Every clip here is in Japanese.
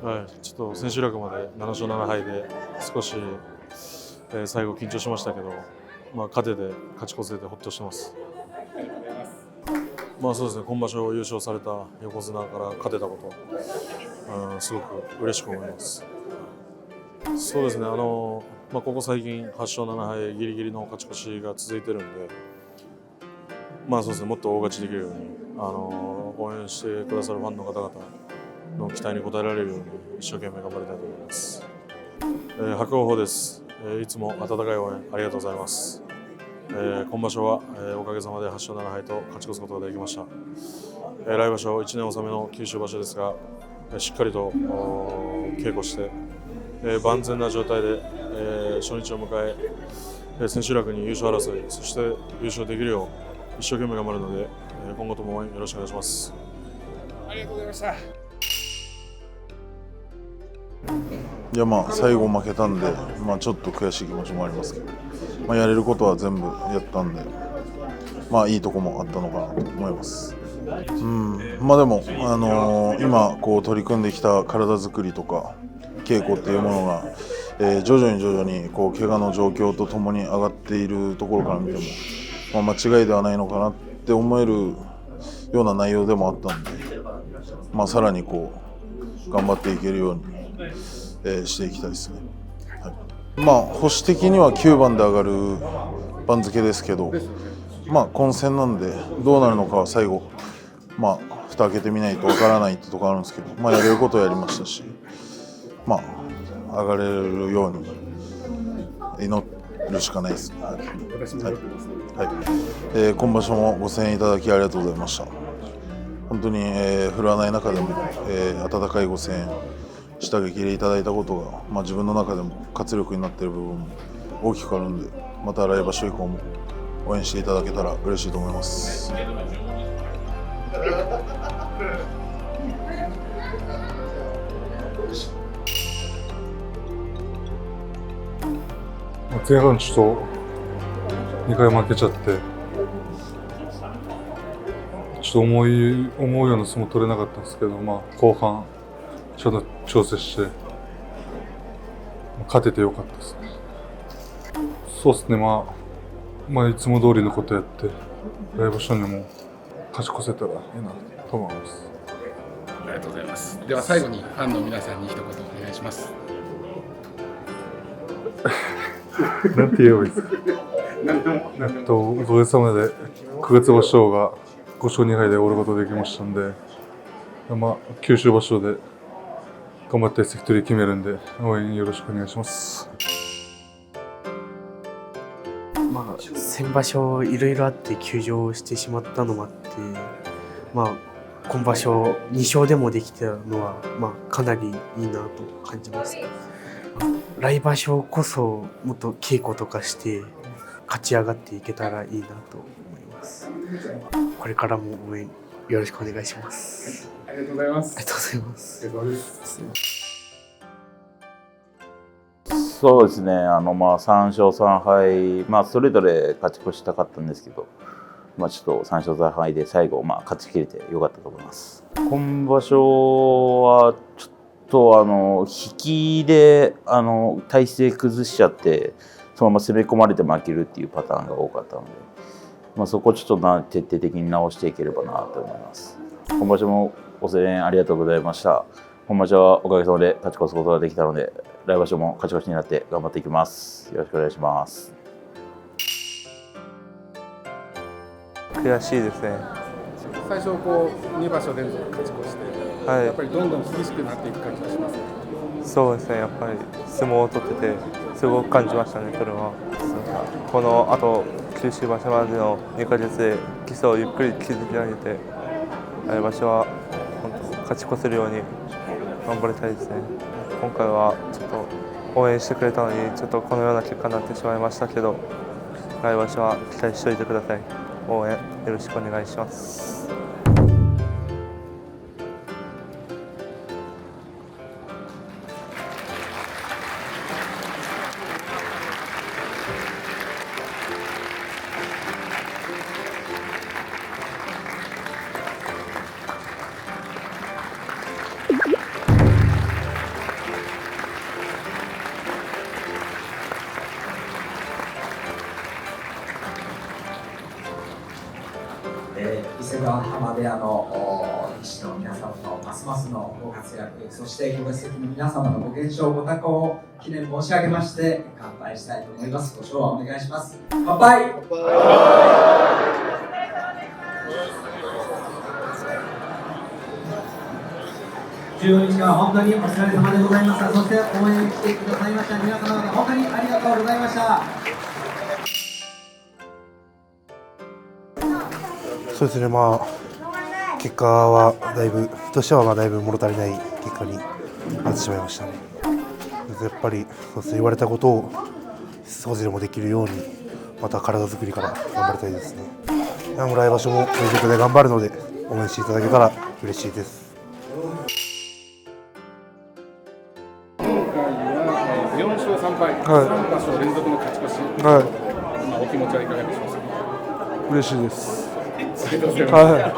はい、ちょっと千秋楽まで7勝7敗で少し、最後緊張しましたけど、勝てて勝ち越せてほっとしてます。そうですね、今場所優勝された横綱から勝てたこと、すごく嬉しく思います。そうですね、ここ最近8勝7敗ギリギリの勝ち越しが続いてるんで、そうですね、もっと大勝ちできるように、応援してくださるファンの方々の期待に応えられるように一生懸命頑張りたいと思います。伯桜鵬です。いつも温かい応援ありがとうございます。今場所は、おかげさまで8勝7敗と勝ち越すことができました。来場所1年納めの九州場所ですが、しっかりと稽古して、万全な状態で、初日を迎え、千秋楽に優勝争い、そして優勝できるよう一生懸命頑張るので、今後とも応援よろしくお願いします。ありがとうございました。いや最後負けたんで、ちょっと悔しい気持ちもありますけど、やれることは全部やったんで、いいとこもあったのかなと思います。でも、今取り組んできた体作りとか稽古っていうものが、徐々に怪我の状況とともに上がっているところから見ても、間違いではないのかなって思えるような内容でもあったんで、さらに頑張っていけるように、していきたいですね。星的には9番で上がる番付ですけど、混戦なんでどうなるのかは最後、蓋開けてみないとわからないってところあるんですけど、やれることをやりましたし、上がれるように祈るしかないですね。今場所もご声援いただきありがとうございました。本当に、振るわない中でも、温かいご声援下激励いただいたことが、自分の中でも活力になっている部分も大きくあるんで、また来場所以降も応援していただけたら嬉しいと思います。前半ちょっと2回負けちゃって、ちょっと思うような相撲取れなかったんですけど、後半ちょっと調整して勝ててよかったですね。そうですね、いつも通りのことやって来場所にも勝ち越せたらいいなと思います。ありがとうございます。では最後にファンの皆さんに一言お願いします。なんて言えばいいですか。おかげさまで9月場所が5勝2敗で終わることができましたんで、九州場所で頑張って関取決めるんで応援よろしくお願いします。先場所いろいろあって休場してしまったのもあって、今場所2勝でもできたのは、かなりいいなと感じます。来場所こそもっと稽古とかして勝ち上がっていけたらいいなと思います。これからも応援よろしくお願いします。ありがとうございます。ありがとうございます。そうですね、3勝3敗、それぞれ勝ち越したかったんですけど、ちょっと3勝3敗で最後、勝ち切れてよかったと思います。今場所はちょっと引きで体勢崩しちゃって、そのまま攻め込まれて負けるっていうパターンが多かったので、そこをちょっと徹底的に直していければなと思います。今場所もご声援ありがとうございました。今場所はおかげさまで勝ち越すことができたので、来場所も勝ち越しになって頑張っていきます。よろしくお願いします。悔しいですね。最初2場所連続勝ち越して、やっぱりどんどん厳しくなっていく感じがします。そうですね、やっぱり相撲を取っててすごく感じましたね。それはこのあと九州場所までの2ヶ月で基礎をゆっくり築き上げて、来場所は本当勝ち越せるように頑張りたいですね。今回はちょっと応援してくれたのにちょっとこのような結果になってしまいましたけど、来場所は期待しておいてください。応援よろしくお願いします。浜部屋の力士の皆様のますますのご活躍、そしてご列席の皆様のご健勝ご多幸を記念申し上げまして乾杯したいと思います。ご唱和お願いします。乾杯。14日間本当にお疲れ様でございました。そして応援に来てくださいました皆様方本当にありがとうございました。そうですね、結果はだいぶとしてはだいぶ物足りない結果になってしまいましたね。やっぱりそうですね、言われたことを少しでもできるようにまた体作りから頑張りたいですね。来場所も全力で頑張るので応援していただけたら嬉しいです。4勝3敗、3場所連続の勝ち越し、今お気持ちはいかがでしょうか。嬉しいです。ありがとうございます。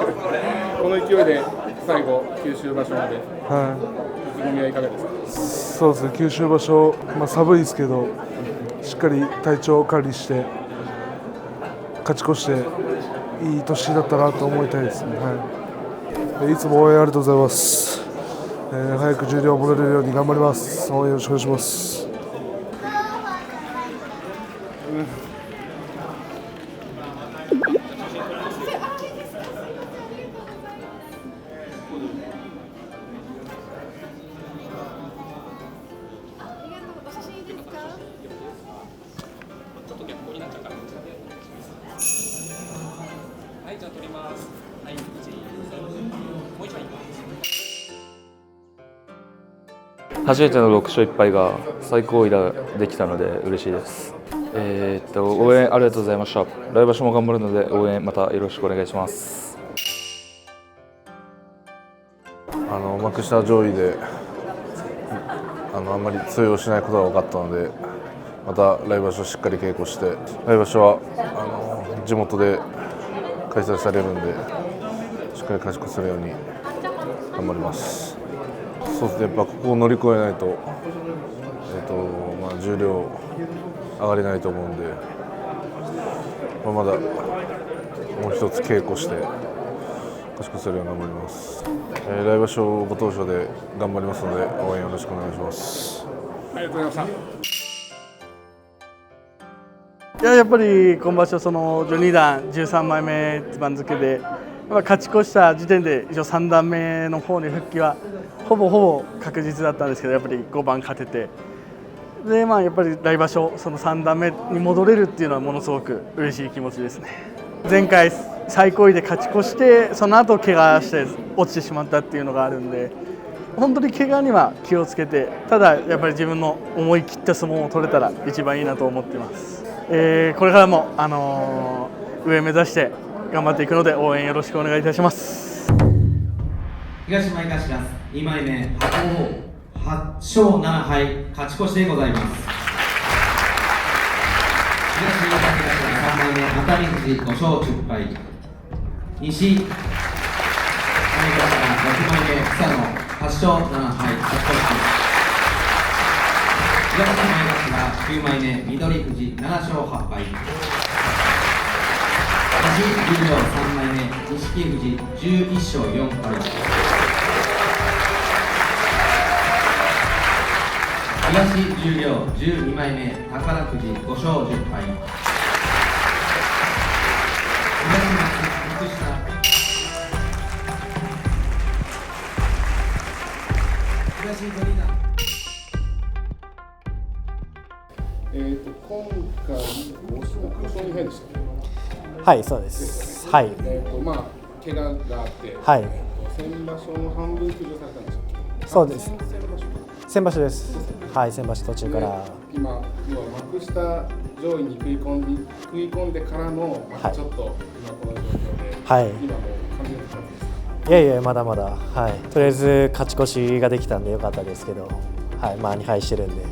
この勢いで最後九州場所まで、意気込みはいかがですか。そうですね、九州場所、寒いですけどしっかり体調を管理して勝ち越していい年だったなと思いたいですね。いつも応援ありがとうございます。早く十両戻れるように頑張ります。応援よろしくお願いします。初めての6勝1敗が最高位ができたので嬉しいです。応援ありがとうございました。来場所も頑張るので応援またよろしくお願いします。幕下上位であんまり通用しないことが分かったので、また来場所しっかり稽古して、来場所は地元で開催されるんでしっかり勝ち越せるように頑張ります。そうですね、やっぱここを乗り越えないと、重量上がれないと思うんで、まだもう一つ稽古して勝ち越せるように頑張ります。来場所ご当所で頑張りますので応援よろしくお願いします。ありがとうございました。やっぱり今場所12段13枚目番付で勝ち越した時点で一応3段目の方に復帰はほぼ確実だったんですけど、やっぱり5番勝てて、でやっぱり来場所その3段目に戻れるっていうのはものすごく嬉しい気持ちですね。前回最高位で勝ち越してその後怪我して落ちてしまったっていうのがあるんで、本当に怪我には気をつけて、ただやっぱり自分の思い切った相撲を取れたら一番いいなと思っています。これからも上目指して頑張っていくので応援よろしくお願いいたします。東前頭2枚目白鵬8勝7敗勝ち越しでございます。東前頭3枚目熱海富士5勝10敗、西前頭6枚目草野8勝7敗勝ち越し、東前頭9枚目緑富士7勝8敗、西十両3枚目錦富士11勝4敗、東十両12枚目宝富士5勝10敗、東松下東鳥田。今回5勝2敗でした。はい、そうです。はい。怪我があって、はい。先場所の半分休場されたんでしたっけ。そうです。先場所です。はい、先場所途中から。今、要は幕下上位に食い込んでからの、またちょっと、今この状況で、はい。今もう完全にですか。いやいや、まだまだ、はい。とりあえず勝ち越しができたんでよかったですけど、はい、2敗してるんで。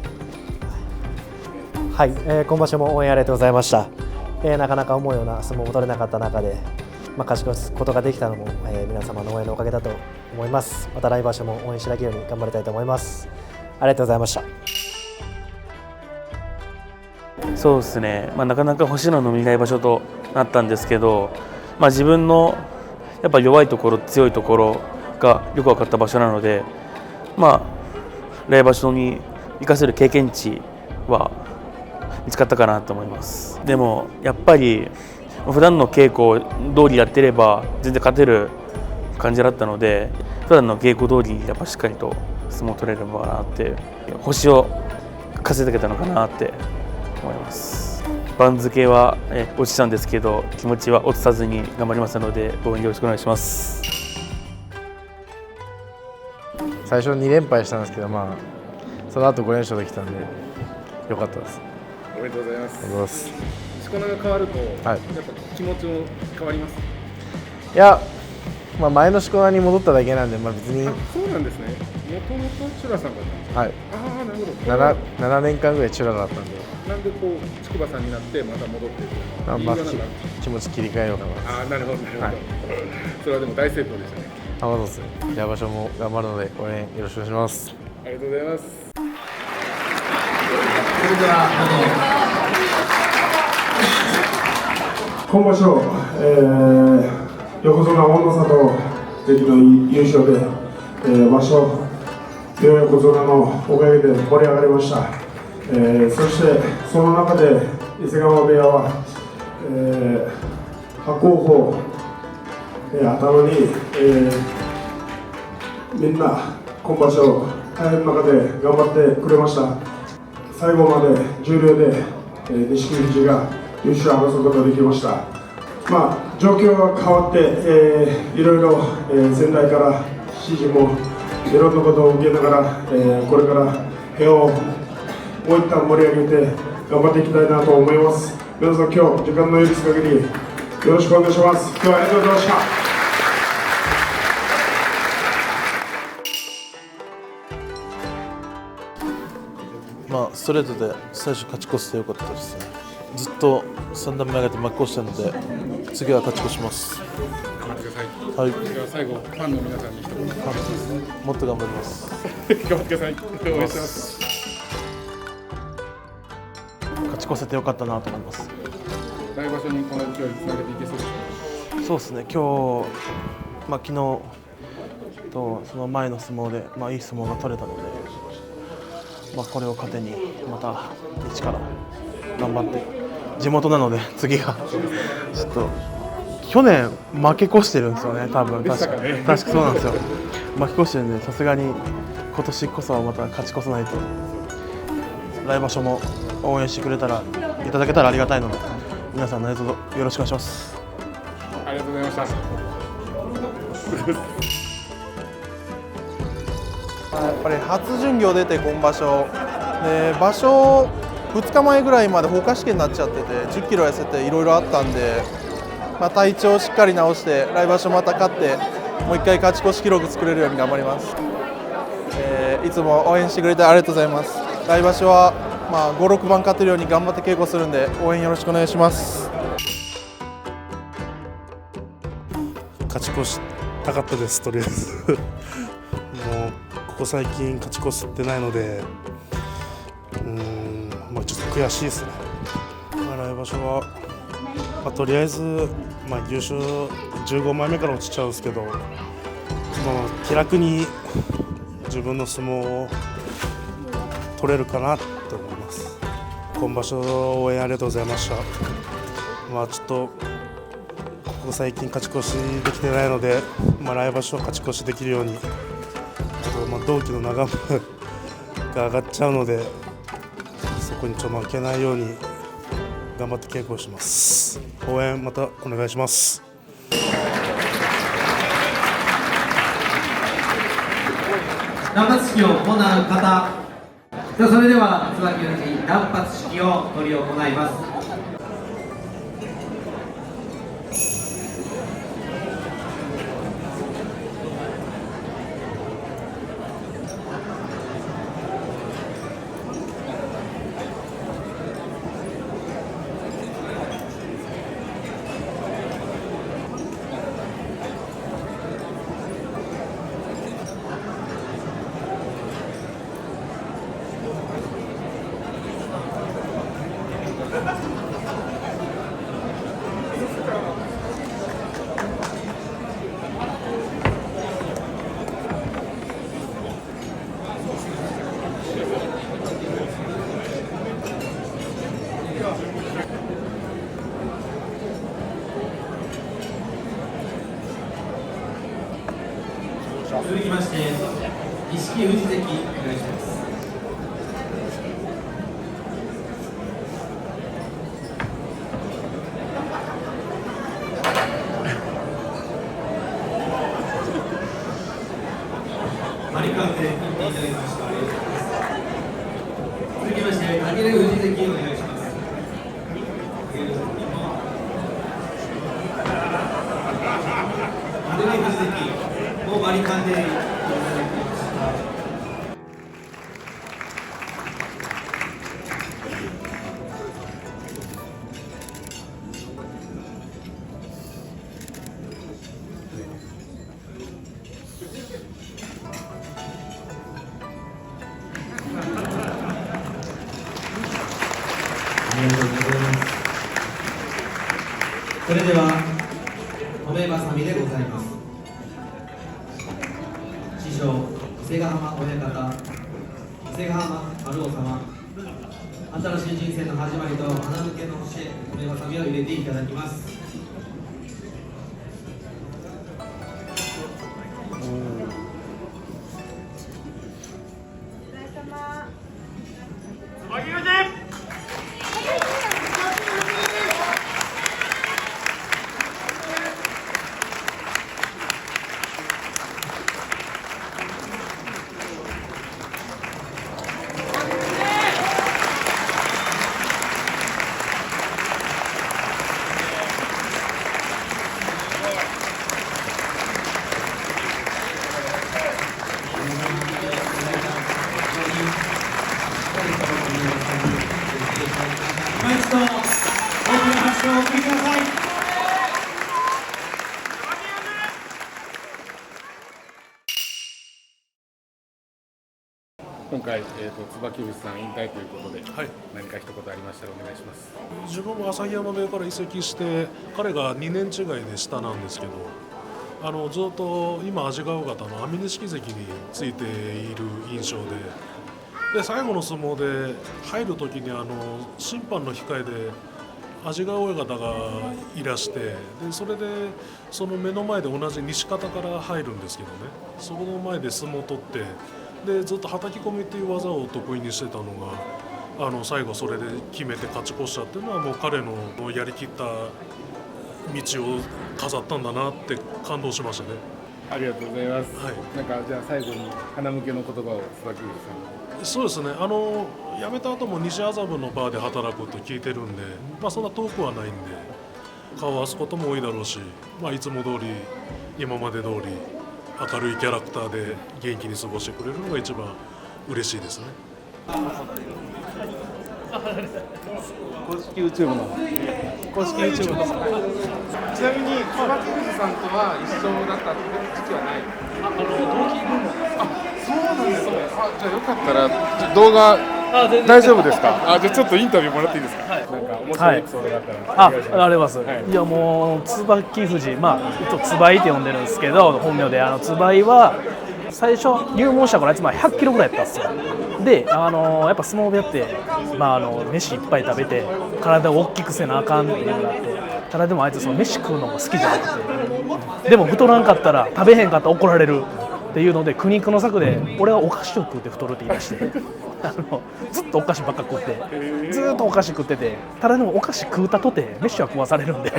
はい、今場所も応援ありがとうございました。なかなか思うような相撲も取れなかった中で、勝ち越すことができたのも、皆様の応援のおかげだと思います。また来場所も応援しなければように頑張りたいと思います。ありがとうございました。そうですね、なかなか星の伸びない場所となったんですけど、自分のやっぱ弱いところ強いところがよく分かった場所なので、来場所に生かせる経験値は見つかったかなと思います。でもやっぱり普段の稽古通りやってれば全然勝てる感じだったので、普段の稽古通りやっぱしっかりと相撲を取れればなって星を稼いでけたのかなって思います。番付は落ちたんですけど気持ちは落とさずに頑張りますので応援よろしくお願いします。最初2連敗したんですけど、その後5連勝できたんで良かったです。おめでとうございます。ありがとうございます。しこ名が変わると、やっぱ気持ちも変わります。いや、前のしこ名に戻っただけなんで、別に。そうなんですね。もともとチュラさんだったんですか。はい。なるほど。7年間ぐらいチュラだったんで。なんで筑波さんになってまた戻ってる。気持ち切り替えようかな。なるほどなるほど。それはでも大成功でしたね。そうですね。来場所も頑張るので応援よろしくお願いします。ありがとうございます。それでは今場所、横綱大野里関の優勝で、場所両横綱のおかげで盛り上がりました。そしてその中で伊勢川部屋は、伯桜鵬、頭に、みんな今場所大変な中で頑張ってくれました。最後まで重量で錦富士が優勝を争うことができました。状況が変わって、いろいろ、先代から指示もいろんなことを受けながら、これから部屋をもう一旦盛り上げて頑張っていきたいなと思います。皆さん今日時間の許す限りよろしくお願いします。今日はありがとうございました。ストレートで最初勝ち越してよかったですね。ずっと3段目上げて負け越したので次は勝ち越します。頑張ってください。はい。では最後ファンの皆さんに一言。もっと頑張ります。頑張ってください。応援してます。勝ち越せてよかったなと思います。来場所にこの勢いにつなげていけそうですか。そうですね。今日、昨日とその前の相撲で、いい相撲が取れたので、これを糧にまた一から頑張って地元なので次がちょっと去年負け越してるんですよね。多分確かそうなんですよ。負け越してるんでさすがに今年こそはまた勝ち越さないと。来場所も応援してくれたらいただけたらありがたいので皆さん何卒よろしくお願いします。ありがとうございました。やっぱり初巡業出て今場所で場所2日前ぐらいまで放火試験になっちゃってて10キロ痩せていろいろあったんで、体調をしっかり直して来場所また勝ってもう1回勝ち越し記録作れるように頑張ります。いつも応援してくれてありがとうございます。来場所は5、6番勝てるように頑張って稽古するんで応援よろしくお願いします。勝ち越したかったです。とりあえずもうここ最近勝ち越せてないのでちょっと悔しいですね。来場所は、とりあえず、優勝15枚目から落ちちゃうんですけど気楽に自分の相撲を取れるかなと思います。今場所応援ありがとうございました。ちょっとここ最近勝ち越しできてないので、来場所は勝ち越しできるように同期の長村が上がっちゃうのでそこに負けないように頑張って稽古をします。応援またお願いします。断髪式を行う方、それでは椿富士断髪式を執り行います。続きまして錦富士関お願いします。マリカンで行っていただきました。続きまして武富士関お願いします。もうバリカンでいただきました。それではおめばさみでございます。師匠伊勢ヶ浜親方、伊勢ヶ浜丸尾様、新しい人生の始まりと花向けの星へおめばさみを入れていただきます。今一度大きな拍手をお送りください。今回、椿富士さん引退ということで、何か一言ありましたらお願いします。自分も旭山部屋から移籍して彼が2年違いで下なんですけど、ずっと今安治川方の安美錦関についている印象で、最後の相撲で入る時に審判の控えで安治川親方がいらして、でそれでその目の前で同じ西方から入るんですけどね、そこの前で相撲を取って、でずっとはたき込みっていう技を得意にしてたのが最後それで決めて勝ち越したっていうのはもう彼のやりきった道を飾ったんだなって感動しましたね。ありがとうございます。なんかじゃあ最後に花向けの言葉を椿富士さん。そうですね。辞めた後も西麻布のバーで働くと聞いてるんで、そんな遠くはないんで顔を合わすことも多いだろうし、いつも通り今まで通り明るいキャラクターで元気に過ごしてくれるのが一番嬉しいですね。公式 YouTube の公式 YouTube ですか。ちなみに椿富士さんとは一緒だった時期はない。同期分そうなんですね。じゃあよかったら動画大丈夫ですか。じゃあちょっとインタビューもらっていいですか。なんか面白いエピソードがあったら。ありがとうございます。いやもう椿富士、つばいって呼んでるんですけど、本名でつばいは最初入門した頃あいつ100キロぐらいやったんですよ。でやっぱ相撲部屋って、飯いっぱい食べて体を大きくせなあかんっていうのがあって、ただでもあいつその飯食うのも好きじゃなくて、でも太らんかったら食べへんかったら怒られるっていうので苦肉の策で俺はお菓子を食うて太るって言い出してずっとお菓子ばっか食ってずっとお菓子食ってて、ただでもお菓子食うたとて飯は食わされるんで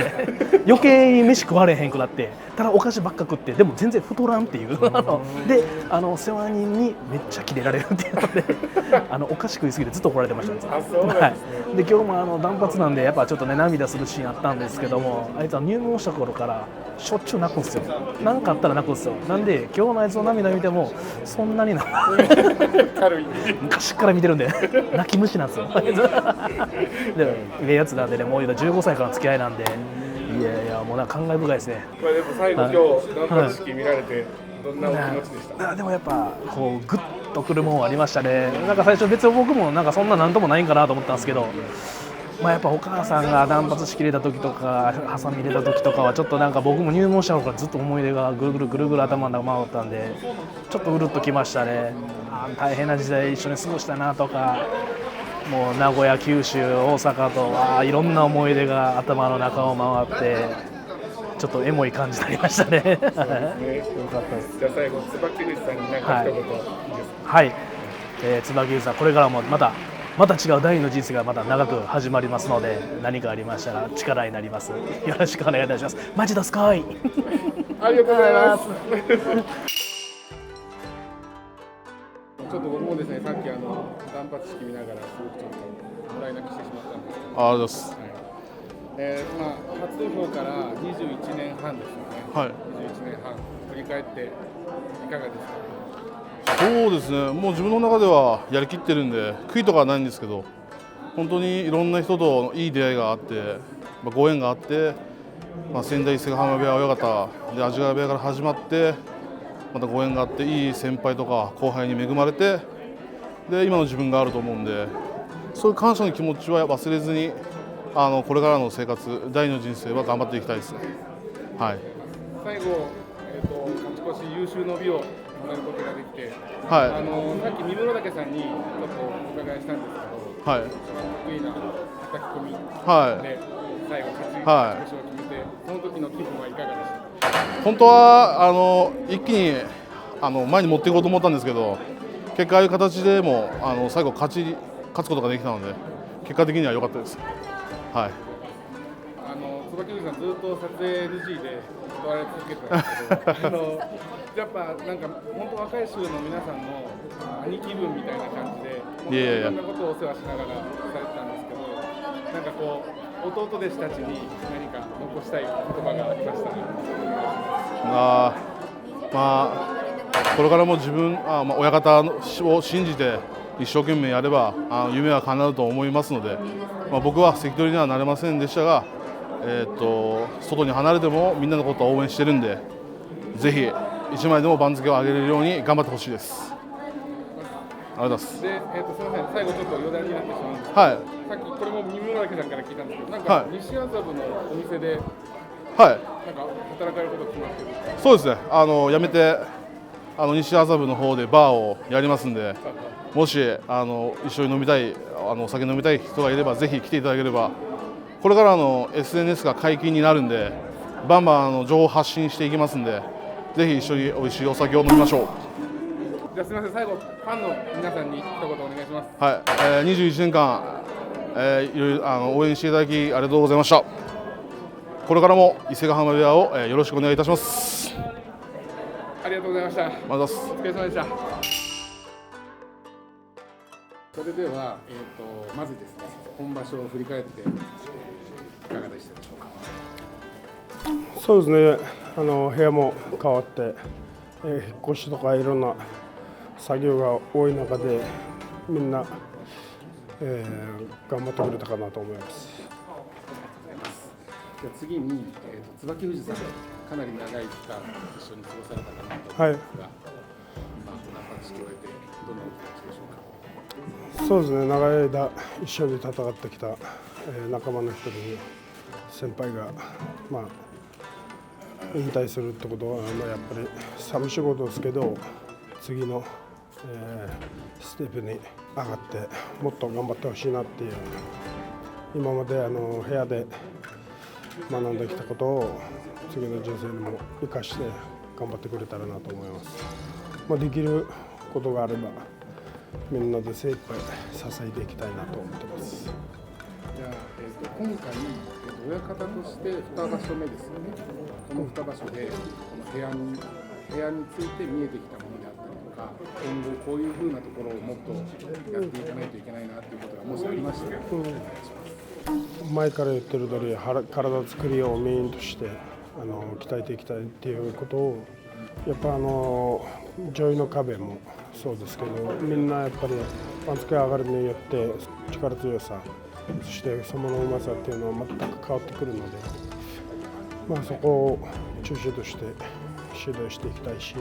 余計に飯食われへんくなって、ただお菓子ばっか食ってでも全然太らんっていうで世話人にめっちゃキレられるっていうのでお菓子食いすぎてずっと怒られてました。で今日も断髪なんでやっぱちょっとね涙するシーンあったんですけども、あいつは入門した頃からしょっちゅう泣くんですよ。何かあったら泣くんですよ。なんで今日のあいつの涙見てもそんなに軽い昔から見てるんで泣き虫なんですよで上やつなんでね、もう15歳からの付き合いなんで、いやいやもうなんか感慨深いですね。でも最後今日断髪式見られてどんなお気持ちでした。でもやっぱこうグッとくるもんありましたね。なんか最初別に僕もなんかそんななんともないんかなと思ったんですけど、やっぱお母さんが断髪式入れた時とかハサミ入れた時とかはちょっとなんか僕も入門した頃からずっと思い出がぐるぐるぐるぐる頭の中回ったんで、ちょっとうるっときましたね。大変な時代一緒に過ごしたなとか、もう名古屋九州大阪といろんな思い出が頭の中を回って、ちょっとエモい感じになりましたね。よかったです。じゃあ最後、椿口さんに何か一言いいですか。はい、椿口さん、これからもまた違う第二の人生がまた長く始まりますので、何かありましたら力になります。よろしくお願いいたします。マジどすこい。ありがとうございます。ちょっと僕もですね、さっき断髪式見ながらすごくちょっともらい泣きしてしまったんですけど。ありがとうございます。初土俵から21年半ですよね。はい。21年半振り返っていかがですか。そうですね、もう自分の中ではやりきってるんで悔いとかはないんですけど、本当にいろんな人といい出会いがあって、ご縁があって、仙台伊勢ヶ濱部屋親方で安治川部屋から始まって、またご縁があっていい先輩とか後輩に恵まれて、で今の自分があると思うんで、そういう感謝の気持ちは忘れずにこれからの生活、第二の人生は頑張っていきたいですね。はい、最後、勝ち越し優秀の美をもらえることができて、はい、さっき三室岳さんにちょっとお伺いしたんですけど、はい、得意な叩き込みで、はい、最後勝ち越しを決めて、その時の気分はいかがでしたか。本当は一気に前に持っていこうと思ったんですけど、結果ああいう形でも最後勝つことができたので、結果的には良かったです。はい。椿口さんずっと撮影 NG で断られ続けてたんですけど、やっぱなんか本当若い衆の皆さんの兄貴分みたいな感じで、いろんなことをお世話しながらされてたんですけど、なんかこう弟弟子たちに何か残したい言葉がありましたら。これからも自分親方を信じて一生懸命やれば夢は叶うと思いますので、僕は関取にはなれませんでしたが、外に離れてもみんなのことを応援してるんで、ぜひ1枚でも番付を上げれるように頑張ってほしいです。ありがとうございます。で、すみません、最後ちょっと余談になってしまうんですけど、はい、さっきこれも三室岳さんから聞いたんですけど、なんか西麻布のお店で、はい、なんか働かれること決まってる。そうですね。辞めて西麻布の方でバーをやりますんで、もし一緒に飲みたいお酒飲みたい人がいればぜひ来ていただければ、これからSNS が解禁になるんで、バンバン情報発信していきますんで、ぜひ一緒に美味しいお酒を飲みましょう。じゃあすみません、最後ファンの皆さんに一言お願いします。はい、21年間、いろいろ応援していただきありがとうございました。これからも伊勢ヶ濱部屋をよろしくお願いいたします。ありがとうございました。お疲れ様でした。それでは、まずですね、本場所を振り返っていかがでしたでしょうか。そうですね、部屋も変わって、引っ越しとかいろんな作業が多い中でみんな、頑張ってくれたかなと思います。じゃあ次に、椿富士さん、かなり長い期間一緒に過ごされたかなと思いますが、今断髪式を終えてどんなお気持ちでしょうか。そうですね、長い間一緒に戦ってきた、仲間の一人に先輩が、引退するってことは、やっぱり寂しいことですけど、次の、ステップに上がってもっと頑張ってほしいなっていう、今まで部屋で学んできたことを次の人生にも生かして頑張ってくれたらなと思います。できることがあればみんなで精一杯支えていきたいなと思ってます。じゃあ、今回、親方として2場所目ですよね。この2場所でこの部屋について見えてきたものであったりとか、今後こういうふうなところをもっとやっていかないといけないなということがもしありましたら、お願いします。前から言ってる通り、体作りをメインとして鍛えていきたいっていうことを、やっぱ上位の壁もそうですけど、みんなやっぱり番付上がるによって力強さ、そして相撲のうまさっていうのは全く変わってくるので、そこを中心として指導していきたいし、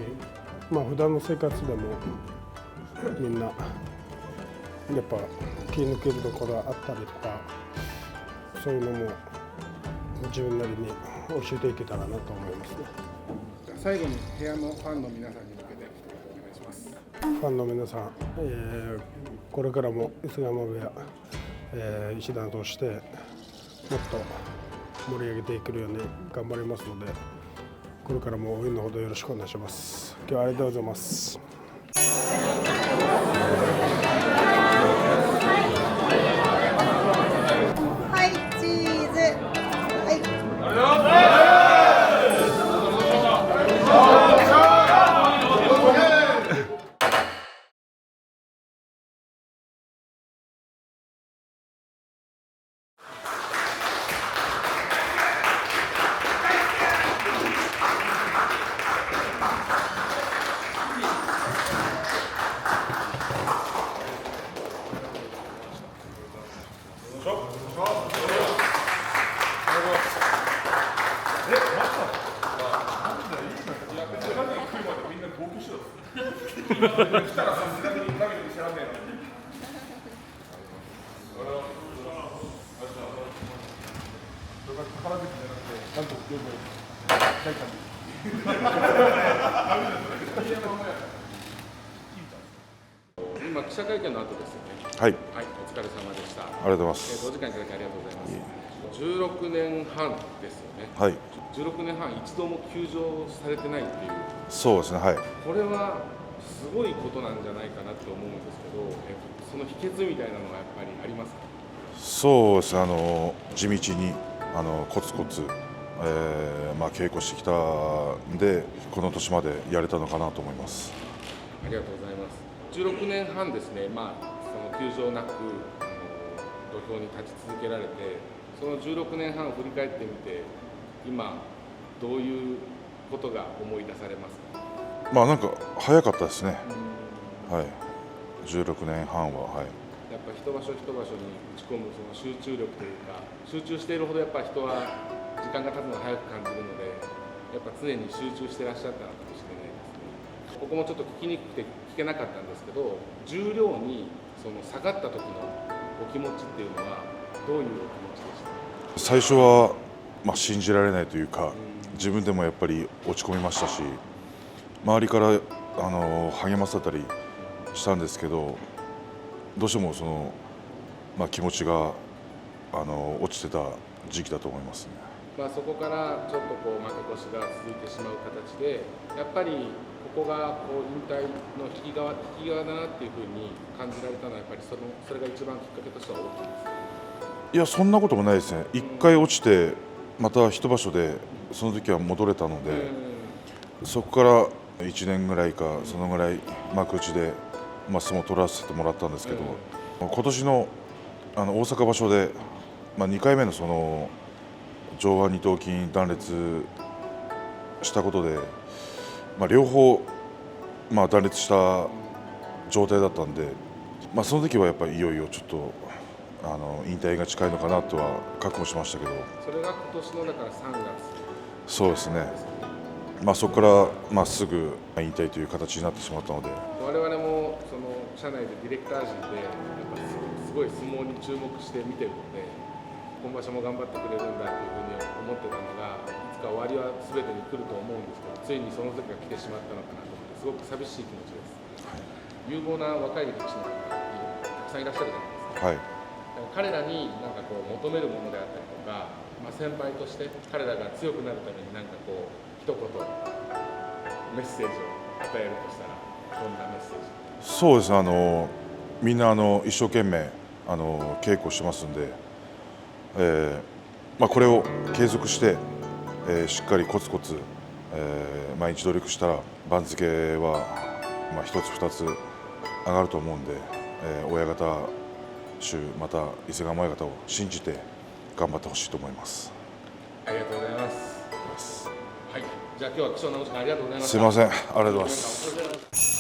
普段の生活でもみんなやっぱ気抜けるところがあったりとか、そういうのも自分なりに教えていけたらなと思いますね。最後に部屋のファンの皆さんに向けてお願いします。ファンの皆さん、これからも伊勢ヶ濱部屋、一段としてもっと盛り上げていけるように頑張りますので、これからも応援のほどよろしくお願いします。今日はありがとうございます。はい、チーズ。今記者会見の後ですよね。はい。はい、お疲れ様でした。ありがとうございます。お時間いただきありがとうございます。16年半ですよね。はい。16年半一度も休場されてないっていう。そうですね。はい。これはすごいことなんじゃないかなって思うんですけど、その秘訣みたいなのはやっぱりありますか？そうですね。地道にコツコツ、稽古してきたんで、この年までやれたのかなと思います。ありがとうございます。16年半ですね。その休場なく土俵に立ち続けられて、その16年半を振り返ってみて、今どういうことが思い出されますか？なんか早かったですね。はい。16年半ははい。やっぱ一場所一場所に打ち込むその集中力というか、集中しているほどやっぱ人は時間が経つのが早く感じるので、やっぱ常に集中してらっしゃったのかもしれないですね。ここもちょっと聞きにくくて聞けなかったんですけど、重量にその下がった時のお気持ちっていうのはどういうお気持ちでした？最初は信じられないというか、自分でもやっぱり落ち込みましたし、周りから励まされたりしたんですけど、どうしてもその、気持ちが落ちてた時期だと思いますね。そこからちょっと負け越しが続いてしまう形で、やっぱりここが引退の引き際だなっていうふうに感じられたのは、やっぱりそれが一番きっかけとしては大きいです。いや、そんなこともないですね。1回落ちてまた一場所でその時は戻れたので、そこから1年ぐらいかそのぐらい幕内で相撲を取らせてもらったんですけど、今年の大阪場所で、2回目のその上腕二頭筋断裂したことで、両方、断裂した状態だったんで、その時はやっぱりいよいよちょっと引退が近いのかなとは覚悟しましたけど。それが今年のだから3月。そうですね。そこからすぐ引退という形になってしまったので。我々もその社内でディレクター陣でやっぱすごい相撲に注目して見てるので、今場所も頑張ってくれるんだというふうに思ってたのが、いつか終わりは全てに来ると思うんですけど、ついにその時が来てしまったのかなと思って、すごく寂しい気持ちです。有望な若い力士の方がたくさんいらっしゃるじゃないですか。はい。彼らに求めるものであったりとか、先輩として彼らが強くなるために一言メッセージを与えるとしたらどんなメッセージ？そうですね。みんな一生懸命稽古してますんで、これを継続して、しっかりコツコツ、毎日努力したら番付は一つ二つ上がると思うんで、親方衆また伊勢ヶ濱親方を信じて頑張ってほしいと思います。ありがとうございます。はい、じゃあ今日は貴重なお時間ありがとうございました。すいません、ありがとうございます。